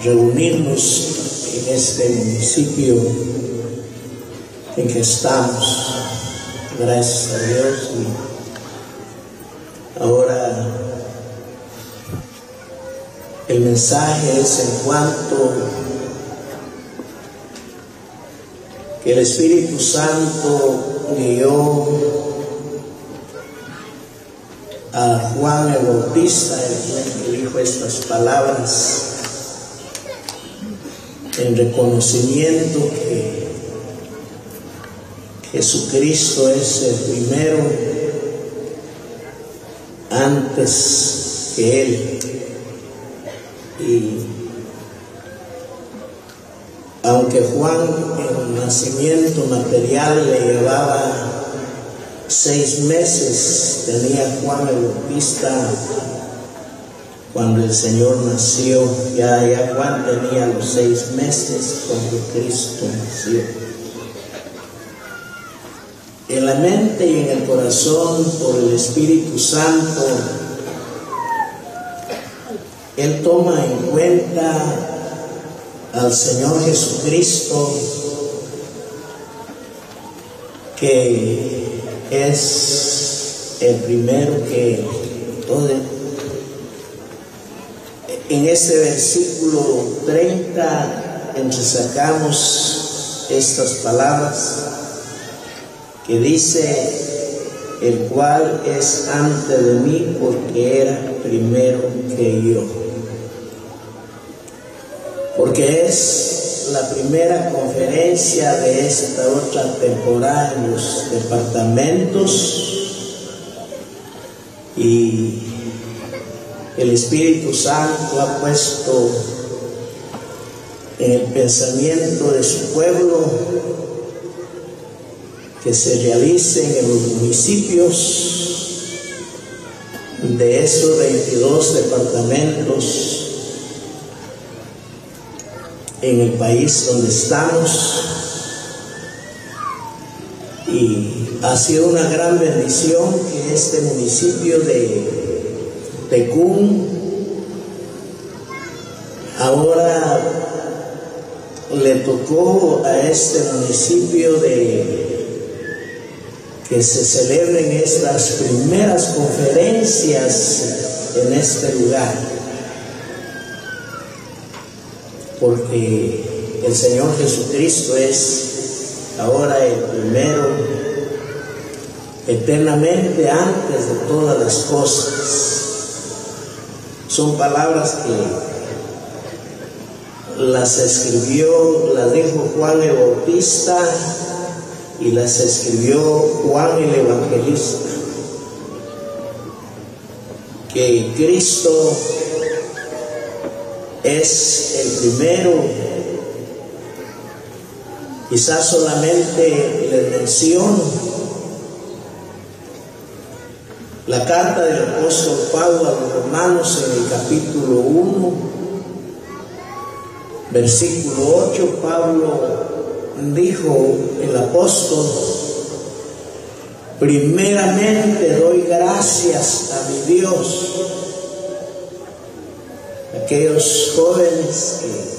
reunirnos en este municipio en que estamos, gracias a Dios. Y ahora el mensaje es en cuanto que el Espíritu Santo guió a Juan el Bautista, el que dijo estas palabras en reconocimiento que Jesucristo es el primero antes que Él. Y aunque Juan en nacimiento material le llevaba 6 meses, tenía Juan el Bautista cuando el Señor nació. Ya Juan tenía los 6 meses cuando Cristo nació. En la mente y en el corazón, por el Espíritu Santo, Él toma en cuenta al Señor Jesucristo, que es el primero que todo. En este versículo 30 entresacamos estas palabras que dice: el cual es antes de mí porque era primero que yo. Porque es la primera conferencia de esta otra temporada en los departamentos, y el Espíritu Santo ha puesto en el pensamiento de su pueblo que se realicen en los municipios de esos 22 departamentos en el país donde estamos. Y ha sido una gran bendición que este municipio de Tecún ahora le tocó a este municipio de que se celebren estas primeras conferencias en este lugar, porque el Señor Jesucristo es ahora el primero, eternamente antes de todas las cosas. Son palabras que las escribió, las dijo Juan el Bautista y las escribió Juan el Evangelista, que Cristo es el primero. Quizás solamente les menciono la carta del apóstol Pablo a los Romanos en el capítulo 1, versículo 8. Pablo dijo, el apóstol: primeramente doy gracias a mi Dios. Aquellos jóvenes que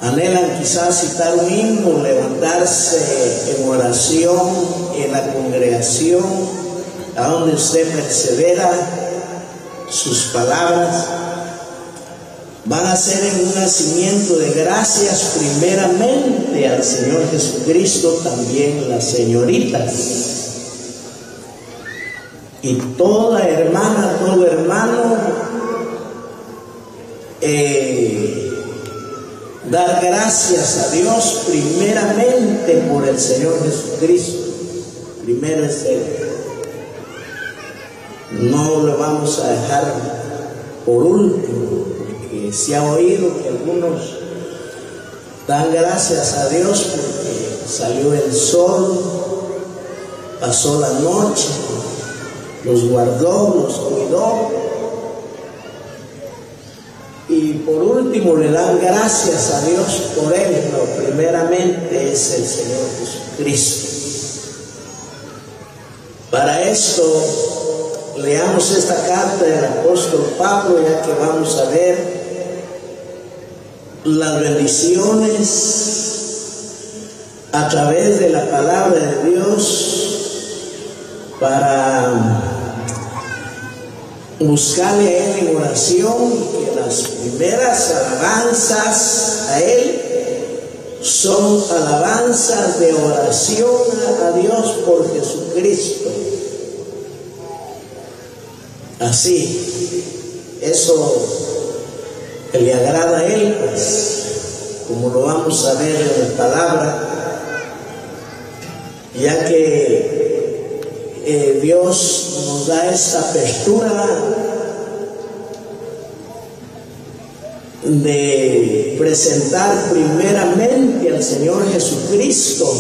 anhelan quizás citar un himno, levantarse en oración en la congregación a donde usted persevera, sus palabras van a ser en un nacimiento de gracias primeramente al Señor Jesucristo, también las señoritas. Y toda hermana, todo hermano, dar gracias a Dios primeramente por el Señor Jesucristo. Primero es Él. No lo vamos a dejar por último, porque se ha oído que algunos dan gracias a Dios porque salió el sol, pasó la noche, los guardó, los cuidó. Y por último le dan gracias a Dios por Él, pero primeramente es el Señor Jesucristo. Para esto leamos esta carta del apóstol Pablo, ya que vamos a ver las bendiciones a través de la palabra de Dios para buscarle a Él en oración, que las primeras alabanzas a Él son alabanzas de oración a Dios por Jesucristo. Así, eso que le agrada a Él, pues, como lo vamos a ver en la palabra, ya que Dios nos da esta apertura de presentar primeramente al Señor Jesucristo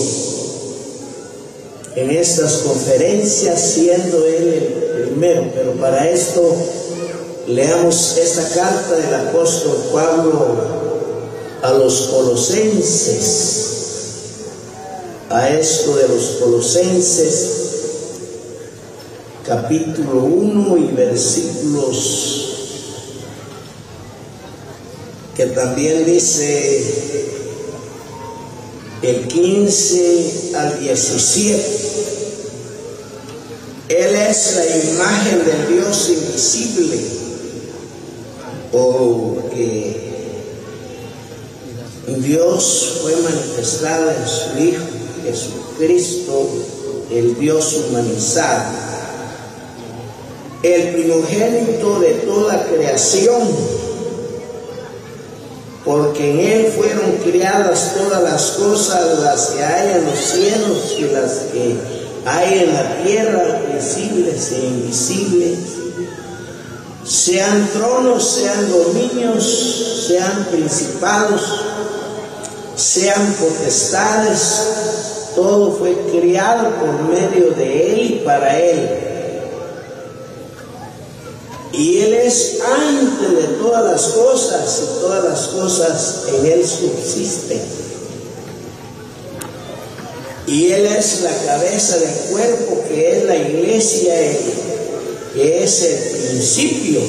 en estas conferencias, siendo Él el primero. Pero para esto leamos esta carta del apóstol Pablo a los colosenses. A esto de los colosenses, capítulo 1 y versículos que también dice el 15 al 17. Él es la imagen del Dios invisible, porque Dios fue manifestado en su Hijo Jesucristo, el Dios humanizado, el primogénito de toda creación, porque en Él fueron creadas todas las cosas, las que hay en los cielos y las que hay en la tierra, visibles e invisibles, sean tronos, sean dominios, sean principados, sean potestades. Todo fue creado por medio de Él y para Él. Y Él es antes de todas las cosas, y todas las cosas en Él subsisten. Y Él es la cabeza del cuerpo, que es la iglesia, que es el principio,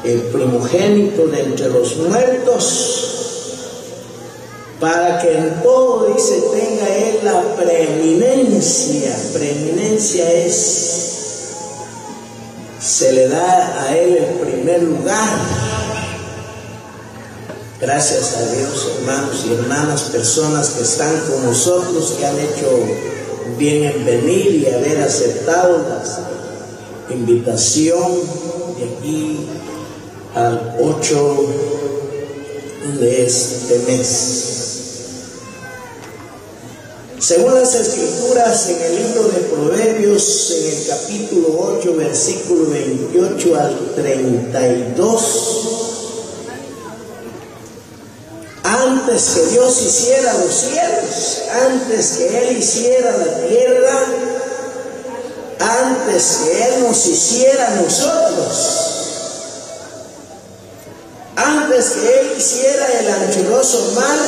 el primogénito de entre los muertos, para que en todo, dice, tenga Él la preeminencia. Preeminencia es, se le da a Él el primer lugar. Gracias a Dios, hermanos y hermanas, personas que están con nosotros, que han hecho bien en venir y haber aceptado la invitación de aquí al 8 de este mes. Según las Escrituras, en el libro de Proverbios, en el capítulo 8, versículo 28 al 32, antes que Dios hiciera los cielos, antes que Él hiciera la tierra, antes que Él nos hiciera a nosotros, antes que Él hiciera el anchuroso mar,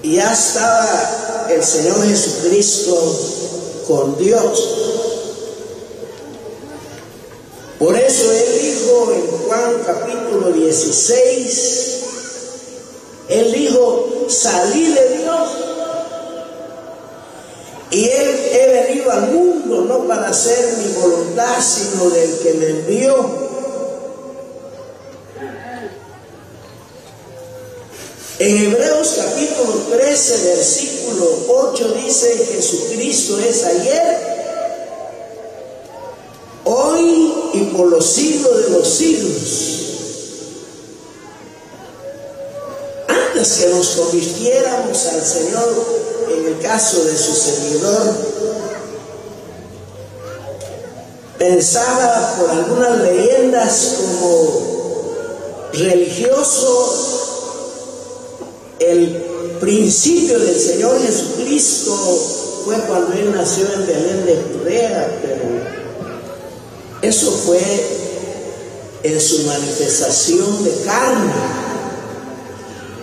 ya estaba el Señor Jesucristo con Dios. Por eso Él dijo en Juan capítulo 16, Él dijo, salí de Dios, y he venido al mundo no para hacer mi voluntad, sino del que me envió. En Hebreos capítulo 13, versículo 8 dice, Jesucristo es ayer, hoy y por los siglos de los siglos. Antes que nos convirtiéramos al Señor, en el caso de su servidor, pensaba por algunas leyendas como religioso, el principio del Señor Jesucristo fue cuando Él nació en Belén de Judea, pero eso fue en su manifestación de carne.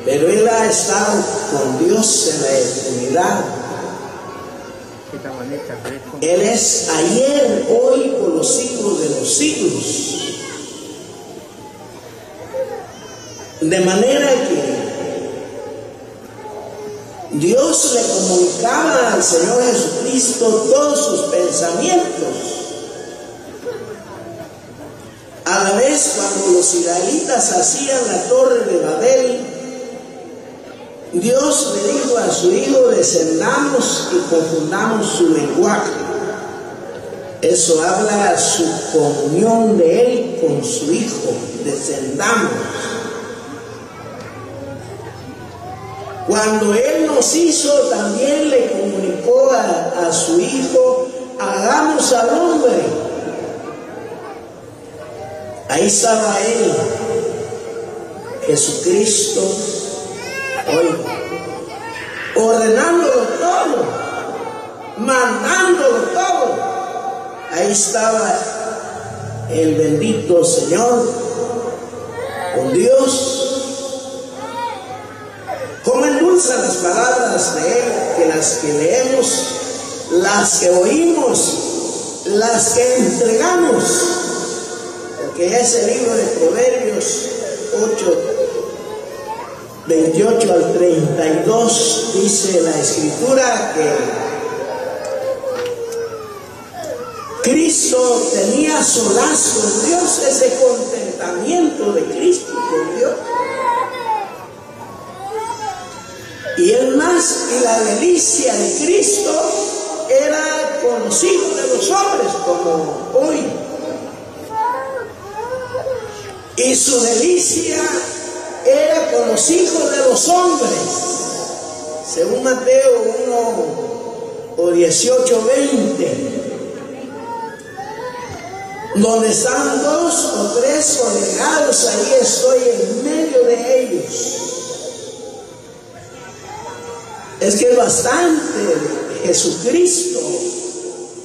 Pero Él ha estado con Dios en la eternidad. Él es ayer, hoy, por los siglos de los siglos. De manera que Dios le comunicaba al Señor Jesucristo todos sus pensamientos. A la vez, cuando los israelitas hacían la torre de Babel, Dios le dijo a su hijo: descendamos y confundamos su lenguaje. Eso habla su comunión de él con su hijo. Descendamos. Cuando él nos hizo, también le comunicó a su hijo: hagamos al hombre. Ahí estaba él, Jesucristo, hoy, ordenándolo todo, mandándolo todo. Ahí estaba el bendito Señor con Dios. Cómo endulzan las palabras de él, que las que leemos, las que oímos, las que entregamos. Porque ese libro de Proverbios 8, 28 al 32, dice la Escritura que Cristo tenía solaz con Dios, ese contentamiento de Cristo con Dios. Y el más y la delicia de Cristo era con los hijos de los hombres, como hoy. Y su delicia era con los hijos de los hombres, según Mateo 1 o 18:20. Donde están 2 o 3 congregados, ahí estoy en medio de ellos. Es que es bastante de Jesucristo.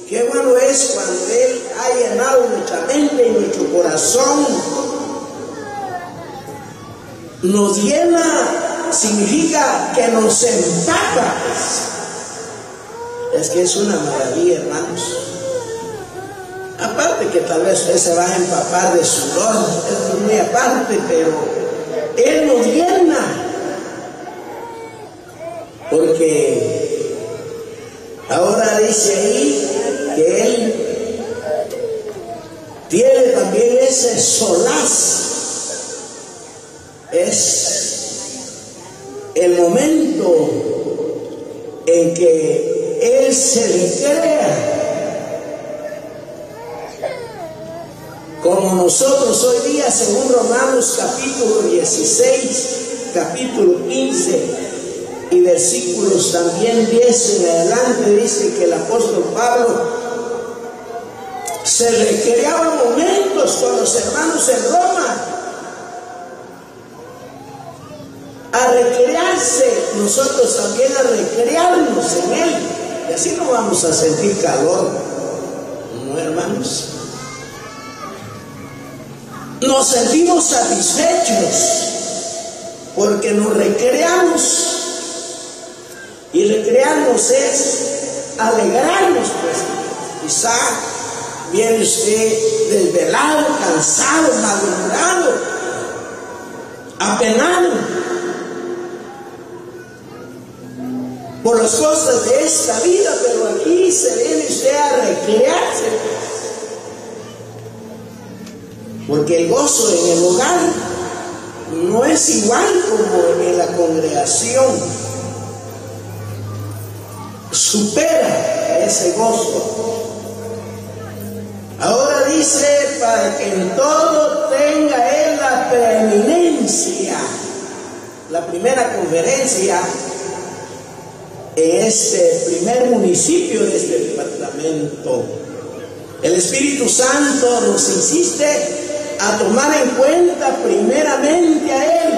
Qué bueno es cuando Él ha llenado nuestra mente y nuestro corazón. Nos llena, significa que nos empapa. Es que es una maravilla, hermanos. Aparte que tal vez usted se va a empapar de sudor, es muy aparte, pero Él nos llena. Porque ahora dice ahí que Él tiene también ese solaz. Es el momento en que Él se recrea. Como nosotros hoy día, según Romanos capítulo 16, capítulo 15 y versículos también 10 en adelante, dice que el apóstol Pablo se recreaba momentos con los hermanos en Roma. A recrearse, nosotros también a recrearnos en Él. Y así no vamos a sentir calor, ¿no, hermanos? Nos sentimos satisfechos porque nos recreamos, y recrearnos es alegrarnos, pues. Quizá viene usted desvelado, cansado, malhumorado, apenado por las cosas de esta vida, pero aquí se viene usted a recrearse, porque el gozo en el hogar no es igual como en la congregación. Supera ese gozo. Ahora dice: para que en todo tenga Él la preeminencia. La primera conferencia en este primer municipio de este departamento. El Espíritu Santo nos insiste a tomar en cuenta primeramente a Él.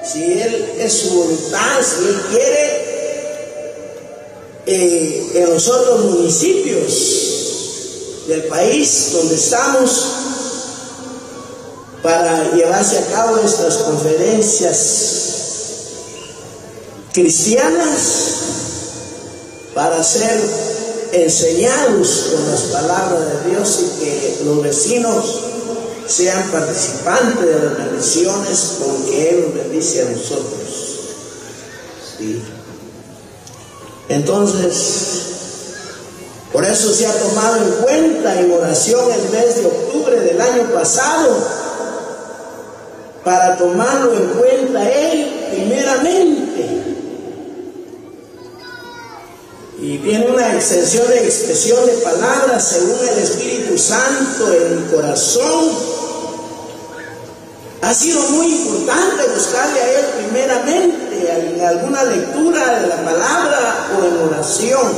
Si Él es su voluntad, si Él quiere, en los otros municipios del país donde estamos, para llevarse a cabo estas conferencias cristianas, para ser enseñados con las palabras de Dios, y que los vecinos sean participantes de las bendiciones con que Él nos bendice a nosotros. ¿Sí? Entonces, por eso se ha tomado en cuenta en oración el mes de octubre del año pasado, para tomarlo en cuenta Él primeramente. Y viene una extensión de expresión de palabras según el Espíritu Santo en mi corazón. Ha sido muy importante buscarle a Él primeramente en alguna lectura de la palabra o en oración.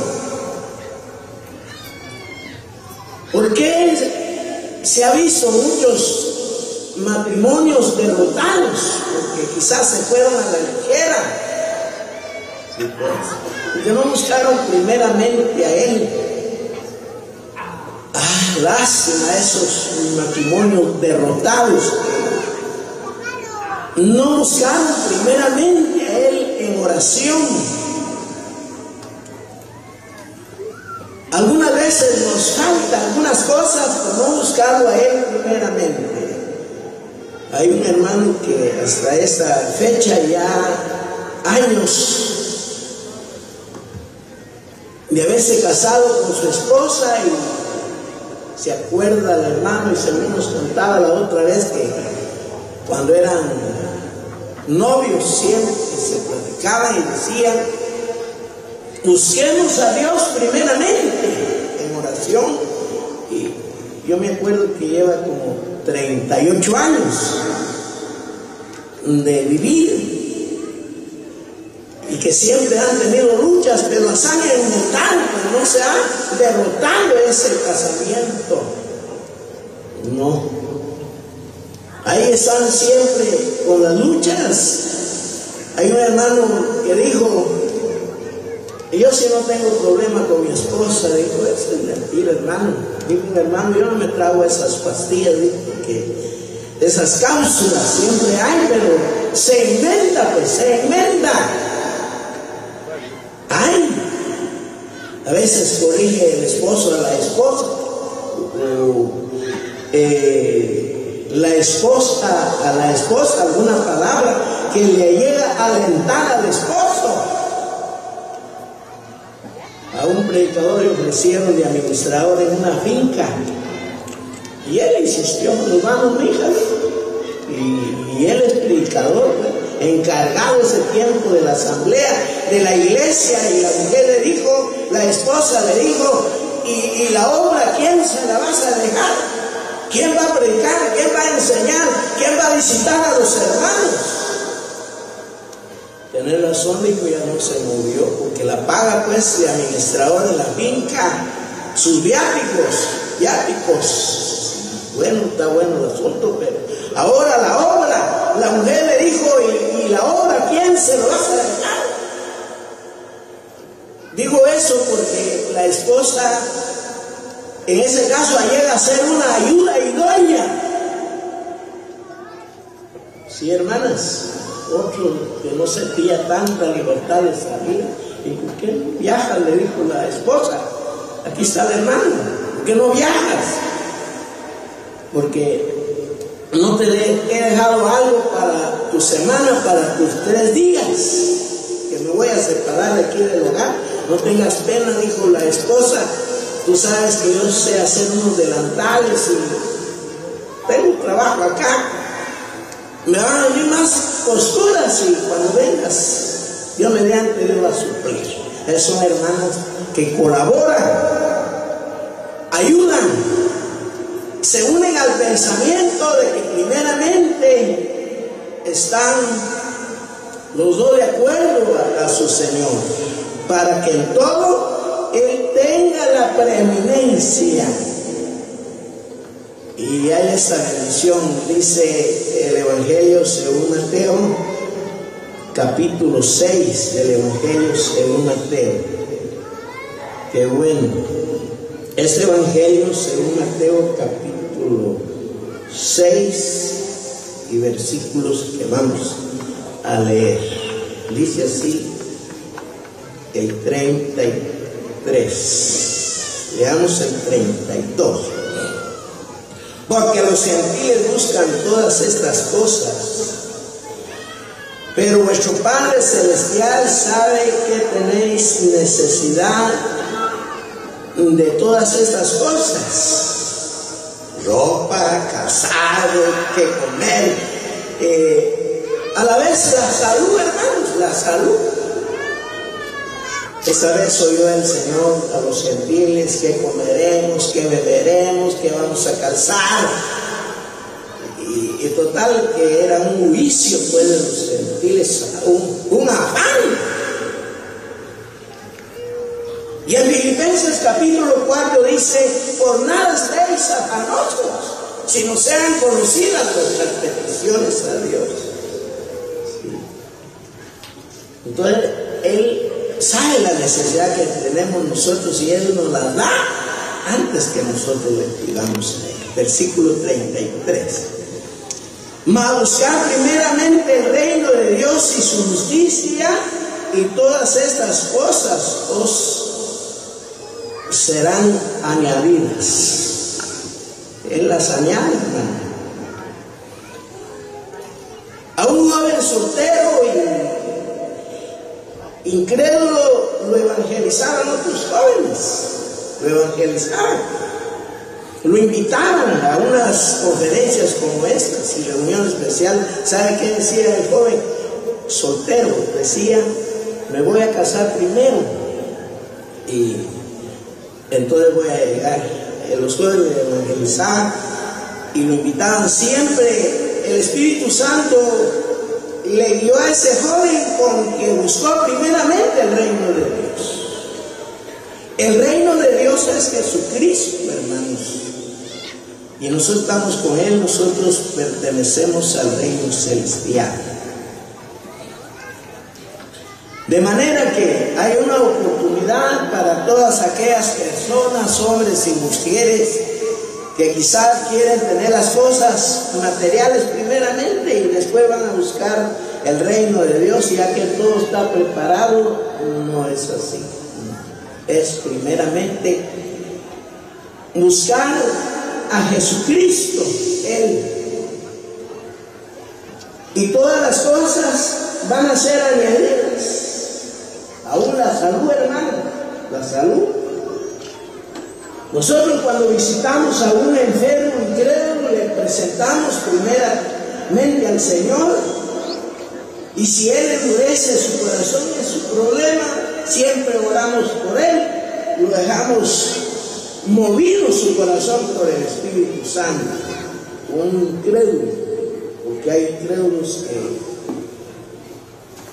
Porque se ha visto muchos matrimonios derrotados, porque quizás se fueron a la ligera. Sí, pues, porque no buscaron primeramente a Él. Lástima a esos matrimonios derrotados. No buscaron primeramente a Él en oración. Algunas veces nos faltan algunas cosas por no buscarlo a Él primeramente. Hay un hermano que hasta esta fecha, ya años de haberse casado con su esposa, y se acuerda el hermano, y se nos contaba la otra vez que cuando eran novios siempre se platicaban y decían: busquemos a Dios primeramente en oración. Y yo me acuerdo que lleva como 38 años de vivir, y que siempre han tenido luchas, pero las han enfrentado, no se ha derrotado ese casamiento. No. Ahí están siempre con las luchas. Hay un hermano que dijo: yo si no tengo problema con mi esposa. Dijo: eso es mentira, hermano. Dijo un hermano: yo no me trago esas pastillas, dijo, porque esas cápsulas siempre hay, pero se inventa, pues se inventa. Ay, a veces corrige el esposo a la esposa, la esposa a la esposa alguna palabra que le llega a alentar al esposo. A un predicador le ofrecieron de administrador en una finca, y él insistió: nos vamos, mi hija. Y él es predicador, encargado ese tiempo de la asamblea, de la iglesia, y la mujer le dijo, la esposa le dijo: y la obra, ¿quién se la vas a dejar? ¿Quién va a predicar? ¿Quién va a enseñar? ¿Quién va a visitar a los hermanos? Tener razón, dijo, ya no se movió, porque la paga pues de administrador de la finca, sus viáticos. Bueno, está bueno el asunto, pero ahora la obra, la mujer le dijo: y la obra, ¿quién se lo vas a dejar? Digo eso porque la esposa en ese caso llega a ser una ayuda idónea. Sí, hermanas, otro que no sentía tanta libertad de salir: ¿y por qué no viajas?, le dijo la esposa. Aquí está el hermano: ¿por qué no viajas? Porque no te he dejado algo para tu semana, para tus 3 días, que me voy a separar de aquí del hogar. No tengas pena, dijo la esposa. Tú sabes que yo sé hacer unos delantales y tengo un trabajo acá. Me van a venir más costuras, y cuando vengas, Dios mediante Dios va a suplir. Esos son hermanos que colaboran, ayudan, se unen al pensamiento de que primeramente están los dos de acuerdo a su Señor, para que en todo Él tenga la preeminencia. Y hay esa bendición, dice el Evangelio según Mateo, capítulo 6 del Evangelio según Mateo. Qué bueno. Este Evangelio según Mateo, capítulo 6 y versículos que vamos a leer. Dice así el 33. Leamos el 32. porque los gentiles buscan todas estas cosas. Pero vuestro Padre Celestial sabe que tenéis necesidad de todas estas cosas: ropa, calzado, que comer, a la vez la salud, hermanos, la salud. Esta vez oyó el Señor a los gentiles: que comeremos, que beberemos, que vamos a calzar. Y total que era un juicio pues de los gentiles, un afán. Y en Filipenses capítulo 4 dice: por nada estéis afanosos, sino sean conocidas vuestras peticiones a Dios. ¿Sí? Entonces Él sabe la necesidad que tenemos nosotros y Él nos la da antes que nosotros le pidamos a Él. Versículo 33. Mas buscar primeramente el reino de Dios y su justicia, y todas estas cosas os serán añadidas. Él las añade, hermano. A un joven soltero y incrédulo lo evangelizaban otros jóvenes, lo evangelizaban. Lo invitaban a unas conferencias como estas y reunión especial. ¿Sabe qué decía el joven soltero? Decía: me voy a casar primero y entonces voy a llegar. Los jóvenes le evangelizaban y lo invitaban. Siempre el Espíritu Santo le guió a ese joven con que buscó primeramente el reino de Dios. El reino de Dios es Jesucristo, hermanos. Y nosotros estamos con Él, nosotros pertenecemos al reino celestial. De manera que hay una oportunidad para todas aquellas personas, hombres y mujeres, que quizás quieren tener las cosas materiales primeramente y después van a buscar el reino de Dios, ya que todo está preparado. No es así. Es primeramente buscar a Jesucristo, Él, y todas las cosas van a ser añadidas. Aún la salud, hermano, la salud. Nosotros cuando visitamos a un enfermo incrédulo le presentamos primeramente al Señor, y si Él endurece su corazón y su problema, siempre oramos por Él, lo dejamos movido su corazón por el Espíritu Santo. Un incrédulo, porque hay incrédulos que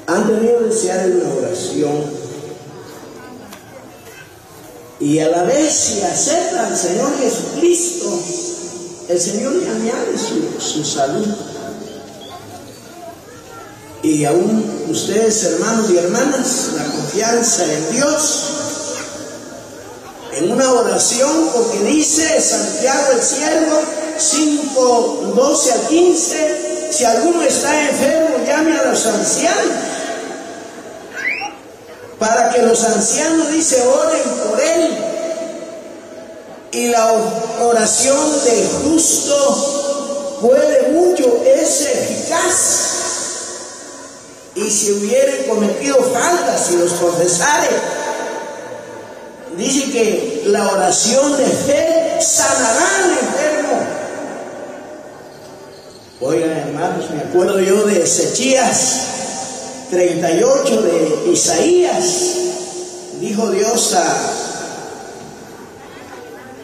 han tenido desear una oración y a la vez, si aceptan al Señor Jesucristo, el Señor le añade su salud. Y aún ustedes, hermanos y hermanas, la confianza en Dios, en una oración, porque dice Santiago el siervo 5:12 al 15: si alguno está enfermo, llame a los ancianos, para que los ancianos, dice, oren por él, y la oración del justo puede mucho, es eficaz. Y si hubieren cometido faltas y los confesare, dice que la oración de fe sanará al enfermo. Oigan, hermanos, me acuerdo yo de Ezechías 38 de Isaías. Dijo Dios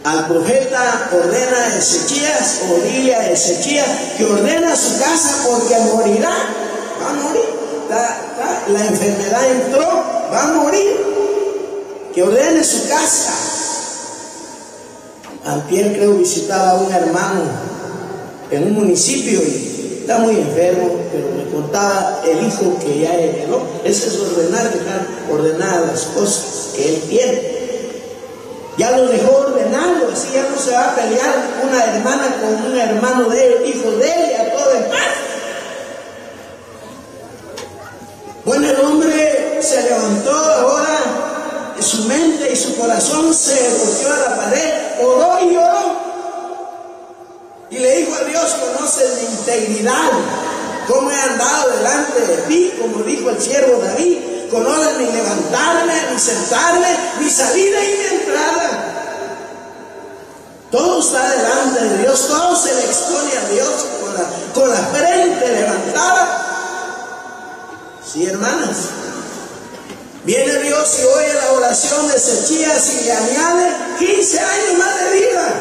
al profeta: ordena a Ezechías, o dile a Ezechías que ordena su casa porque morirá. Va a morir. La enfermedad entró, va a morir. Que ordene su casa. Antier creo visitaba a un hermano en un municipio y está muy enfermo, pero me contaba el hijo que ya heredó. Ese es dejar ordenadas las cosas que él tiene. Ya lo dejó ordenado, así ya no se va a pelear una hermana con un hermano de él, hijo de él, y a todo en paz. Bueno, el hombre se levantó ahora, su mente y su corazón se volvió a la pared, oró y lloró. Y le dijo a Dios: conoces mi integridad, cómo he andado delante de ti, como dijo el siervo David. Conoces mi levantarme, mi sentarme, mi salida y mi entrada. Todo está delante de Dios, todo se le expone a Dios con la frente levantada. Sí, hermanas. Viene Dios y oye la oración de Ezechías y le añade 15 años más de vida.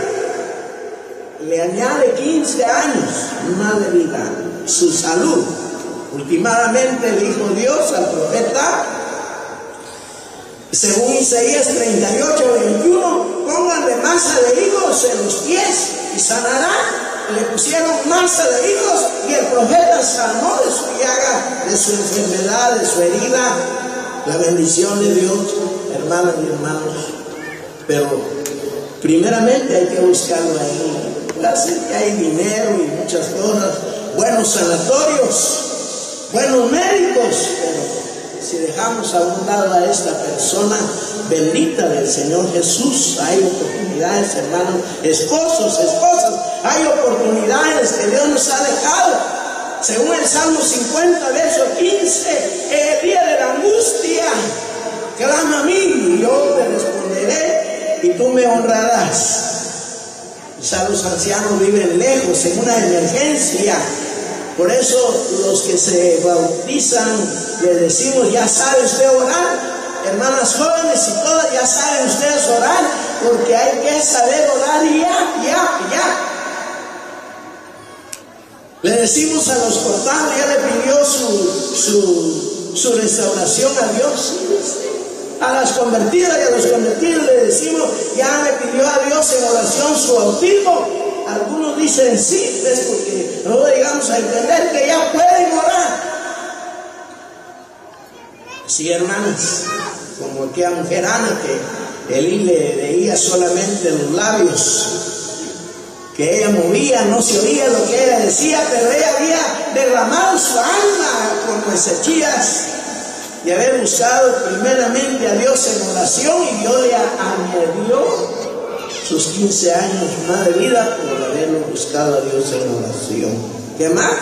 Le añade 15 años más de vida. Su salud. Últimamente dijo Dios al profeta, según Isaías 38:21, pónganle masa de higos en los pies y sanará. Le pusieron masa de higos y el profeta sanó de su llaga, de su enfermedad, de su herida. La bendición de Dios, hermanas y hermanos. Pero primeramente hay que buscarlo ahí. Parece que hay dinero y muchas cosas, buenos sanatorios, buenos médicos, pero si dejamos a un lado a esta persona bendita del Señor Jesús, hay oportunidades, hermanos, esposos, esposas, hay oportunidades que Dios nos ha dejado. Según el Salmo 50, verso 15, en el día de la angustia, clama a mí y yo te responderé y tú me honrarás. Quizá los ancianos viven lejos en una emergencia. Por eso los que se bautizan les decimos: ya sabe usted orar. Hermanas jóvenes y todas, ya saben ustedes orar, porque hay que saber orar ya. Le decimos a los cortados: ya le pidió su restauración a Dios. A las convertidas y a los convertidos le decimos: ya le pidió a Dios en oración su bautismo. Algunos dicen sí, es porque no llegamos a entender que ya pueden orar. Sí, hermanas, como aquella mujer Ana, que Elí le veía solamente los labios, que ella movía, no se oía lo que ella decía, pero ella había derramado su alma con Ezechías de haber buscado primeramente a Dios en oración, y Dios le añadió sus 15 años más de vida por haberlo buscado a Dios en oración. ¿Qué más?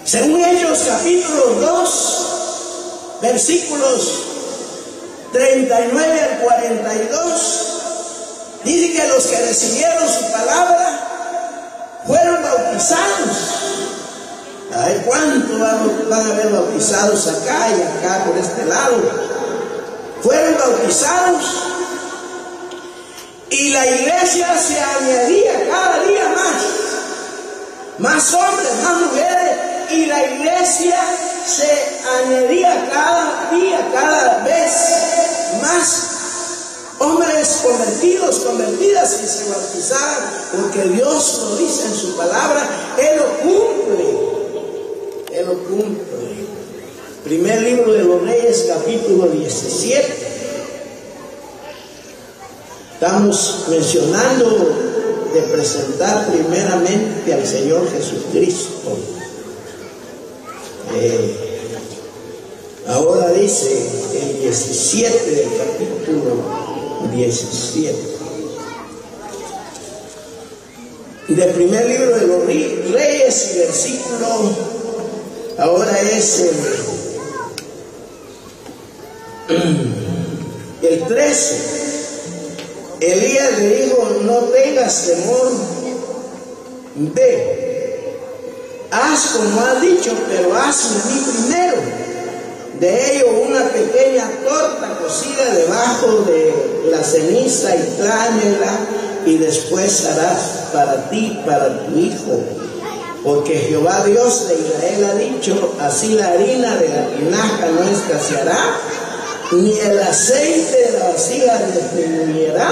Según Hechos capítulo 2, versículos 39 al 42, dice que los que recibieron su palabra fueron bautizados. Ay, ¿cuántos van a haber bautizados acá y acá por este lado? Fueron bautizados y la iglesia se añadía cada día más hombres, más mujeres, y la iglesia se añadía cada día, cada vez más hombres convertidos, convertidas, y se bautizaban, porque Dios lo dice en su palabra, Él lo cumple. Él lo cumple. Primer libro de los Reyes, capítulo 17. Estamos mencionando de presentar primeramente al Señor Jesucristo. Ahora dice el 17 del capítulo 17. Del primer libro de los Reyes, y versículo, ahora es el 13. Elías le dijo: no tengas temor, ve, haz como has dicho, pero hazme a mí primero de ello una pequeña torta cocida debajo de la ceniza, y tráemela, y después harás para ti, para tu hijo, porque Jehová Dios de Israel ha dicho: así la harina de la tinaja no escaseará, ni el aceite de la vasija disminuirá,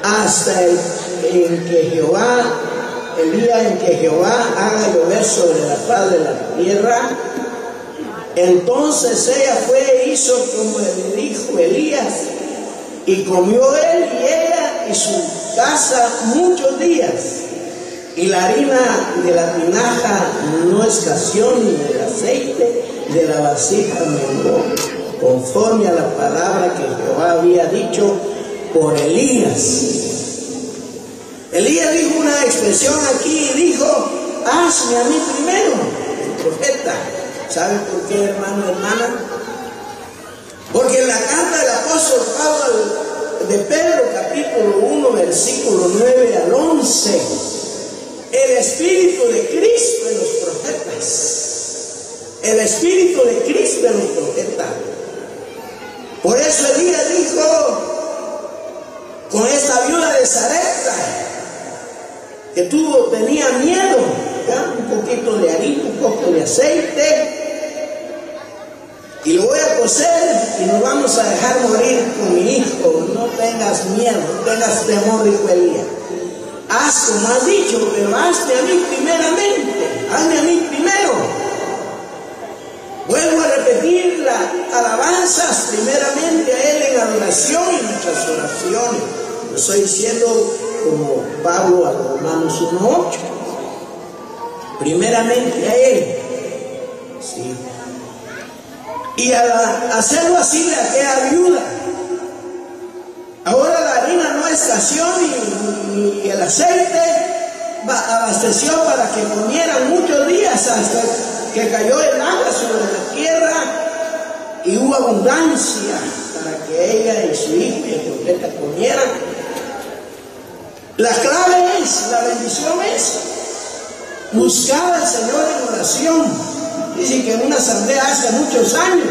hasta el día en que Jehová haga llover sobre la faz de la tierra. Entonces ella fue e hizo como le dijo Elías, y comió él y ella y su casa muchos días, y la harina de la tinaja no escaseó, ni el aceite de la vasija menguó, conforme a la palabra que Jehová había dicho por Elías. Elías dijo una expresión aquí y dijo: hazme a mí primero, el profeta. ¿Sabe por qué, hermano, hermana? Porque en la carta del apóstol Pablo de Pedro, capítulo 1, versículo 9 al 11, el Espíritu de Cristo en los profetas. El Espíritu de Cristo en los profetas. Por eso Elías dijo con esta viuda de Sarepta, que tenía miedo, ¿ya? Un poquito de harina, un poco de aceite, y lo voy a cocer y nos vamos a dejar morir con mi hijo. No tengas miedo, no tengas temor, dijo Elías. Haz como has dicho, pero hazme a mí primeramente, hazme a mí primero. Vuelvo a repetir las alabanzas primeramente a Él en adoración y nuestras oraciones. Lo estoy diciendo como Pablo a los Romanos 1:8. Primeramente a Él. Sí. Y al hacerlo así le aquella viuda. Ahora la harina no escaseó ni el aceite abasteció para que comieran muchos días, hasta que cayó el agua sobre la tierra y hubo abundancia para que ella y su hijo y el profeta comieran. La clave es, la bendición es buscar al Señor en oración. Dice que en una asamblea hace muchos años,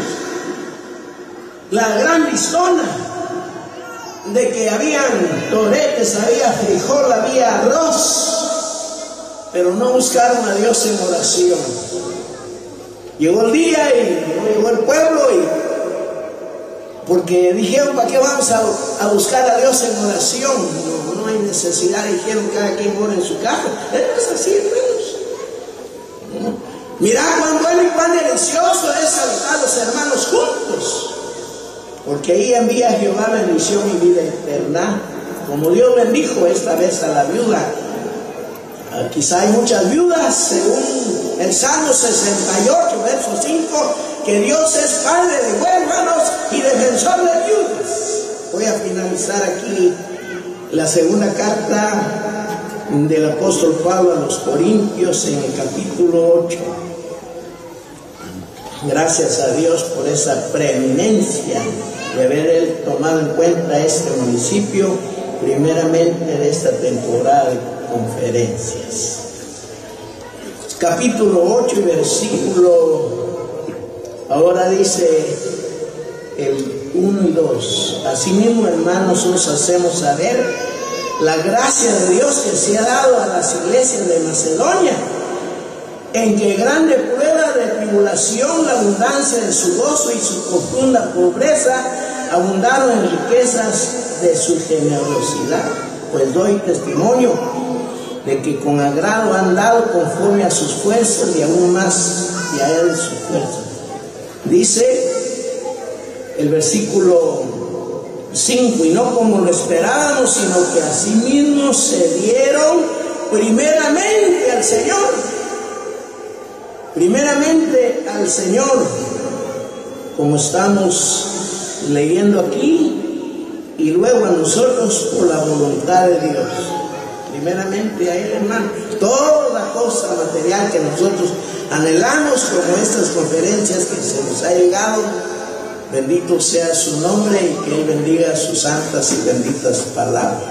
la gran listona de que habían toretes, había frijol, había arroz, pero no buscaron a Dios en oración. Llegó el día y llegó el pueblo, porque dijeron: ¿para qué vamos a buscar a Dios en oración? No hay necesidad, dijeron, cada quien ora en su casa. Es así, hermanos. Mirá cuán bueno y cuán delicioso es habitar los hermanos juntos, porque ahí envía Jehová bendición y vida eterna, como Dios bendijo esta vez a la viuda. Quizá hay muchas viudas, según el Salmo 68, verso 5, que Dios es padre de huérfanos y defensor de viudas. Voy a finalizar aquí la segunda carta del apóstol Pablo a los Corintios en el capítulo 8. Gracias a Dios por esa preeminencia de haber Él tomado en cuenta este municipio, primeramente de esta temporada de conferencias. Capítulo 8 y versículo, ahora dice el 1 y 2. Asimismo, hermanos, os hacemos saber la gracia de Dios que se ha dado a las iglesias de Macedonia, en que grande prueba de tribulación, la abundancia de su gozo y su profunda pobreza abundaron en riquezas de su generosidad. Pues doy testimonio de que con agrado han dado conforme a sus fuerzas y aún más y a Él su fuerza. Dice el versículo 5: y no como lo esperábamos, sino que asimismo se dieron primeramente al Señor. Primeramente al Señor, como estamos leyendo aquí, y luego a nosotros por la voluntad de Dios. Primeramente a Él, hermano. Toda cosa material que nosotros anhelamos, como estas conferencias que se nos ha llegado, bendito sea su nombre y que Él bendiga sus santas y benditas palabras.